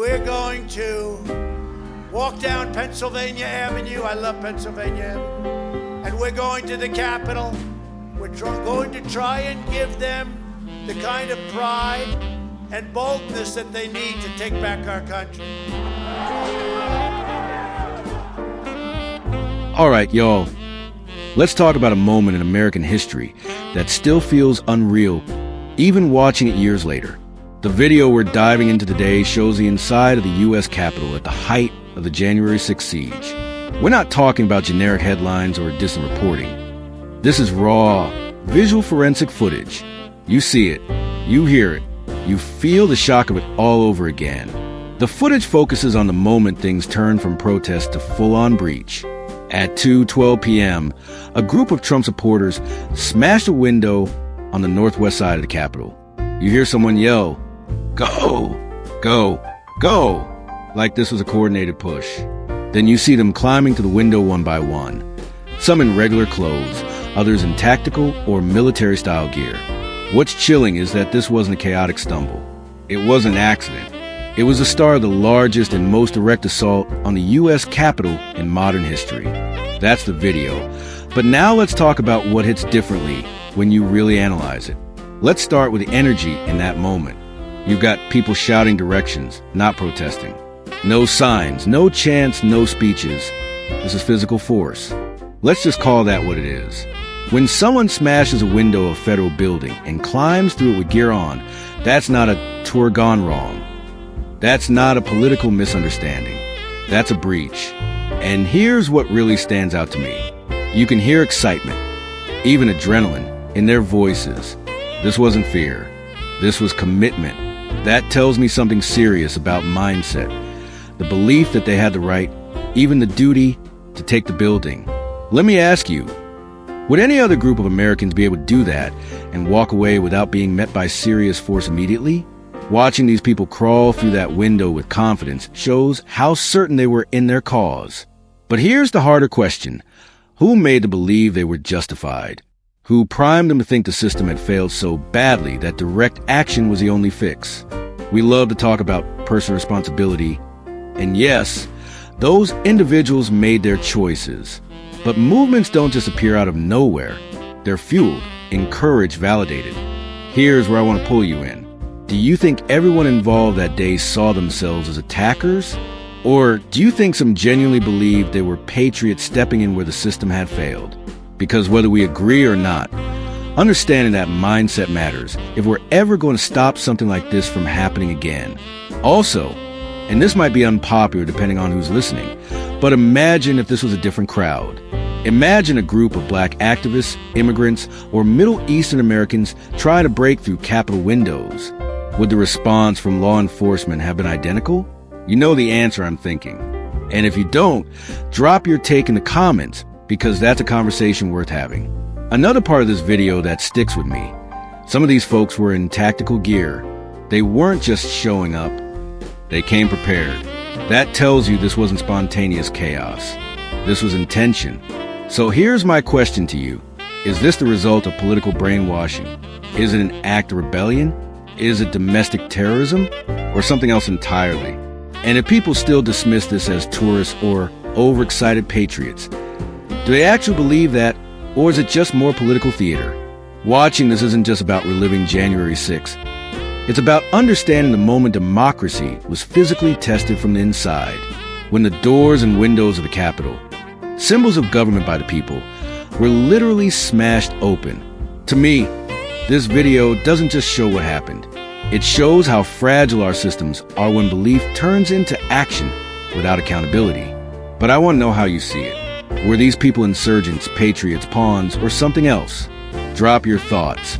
We're going to walk down Pennsylvania Avenue. I love Pennsylvania Avenue. And we're going to the Capitol. We're going to try and give them the kind of pride and boldness that they need to take back our country. All right, y'all. Let's talk about a moment in American history that still feels unreal, even watching it years later. The video we're diving into today shows the inside of the U.S. Capitol at the height of the January 6th siege. We're not talking about generic headlines or distant reporting. This is raw, visual forensic footage. You see it, you hear it, you feel the shock of it all over again. The footage focuses on the moment things turn from protest to full-on breach. At 2:12 p.m., a group of Trump supporters smashed a window on the northwest side of the Capitol. You hear someone yell, "Go! Go! Go!" like this was a coordinated push. Then you see them climbing to the window one by one, some in regular clothes, others in tactical or military-style gear. What's chilling is that this wasn't a chaotic stumble. It wasn't an accident. It was the start of the largest and most direct assault on the U.S. Capitol in modern history. That's the video. But now let's talk about what hits differently when you really analyze it. Let's start with the energy in that moment. You've got people shouting directions, not protesting. No signs, no chants, no speeches. This is physical force. Let's just call that what it is. When someone smashes a window of a federal building and climbs through it with gear on, that's not a tour gone wrong. That's not a political misunderstanding. That's a breach. And here's what really stands out to me. You can hear excitement, even adrenaline, in their voices. This wasn't fear. This was commitment. That tells me something serious about mindset. The belief that they had the right, even the duty, to take the building. Let me ask you, would any other group of Americans be able to do that and walk away without being met by serious force immediately? Watching these people crawl through that window with confidence shows how certain they were in their cause. But here's the harder question. Who made them believe they were justified? Who primed them to think the system had failed so badly that direct action was the only fix? We love to talk about personal responsibility. And yes, those individuals made their choices. But movements don't just appear out of nowhere. They're fueled, encouraged, validated. Here's where I want to pull you in. Do you think everyone involved that day saw themselves as attackers? Or do you think some genuinely believed they were patriots stepping in where the system had failed? Because whether we agree or not, understanding that mindset matters if we're ever going to stop something like this from happening again. Also, and this might be unpopular depending on who's listening, but imagine if this was a different crowd. Imagine a group of black activists, immigrants, or Middle Eastern Americans trying to break through Capitol windows. Would the response from law enforcement have been identical? You know the answer I'm thinking. And if you don't, drop your take in the comments, because that's a conversation worth having. Another part of this video that sticks with me. Some of these folks were in tactical gear. They weren't just showing up. They came prepared. That tells you this wasn't spontaneous chaos. This was intention. So here's my question to you. Is this the result of political brainwashing? Is it an act of rebellion? Is it domestic terrorism? Or something else entirely? And if people still dismiss this as tourists or overexcited patriots, do they actually believe that, or is it just more political theater? Watching this isn't just about reliving January 6th. It's about understanding the moment democracy was physically tested from the inside, when the doors and windows of the Capitol, symbols of government by the people, were literally smashed open. To me, this video doesn't just show what happened. It shows how fragile our systems are when belief turns into action without accountability. But I want to know how you see it. Were these people insurgents, patriots, pawns, or something else? Drop your thoughts.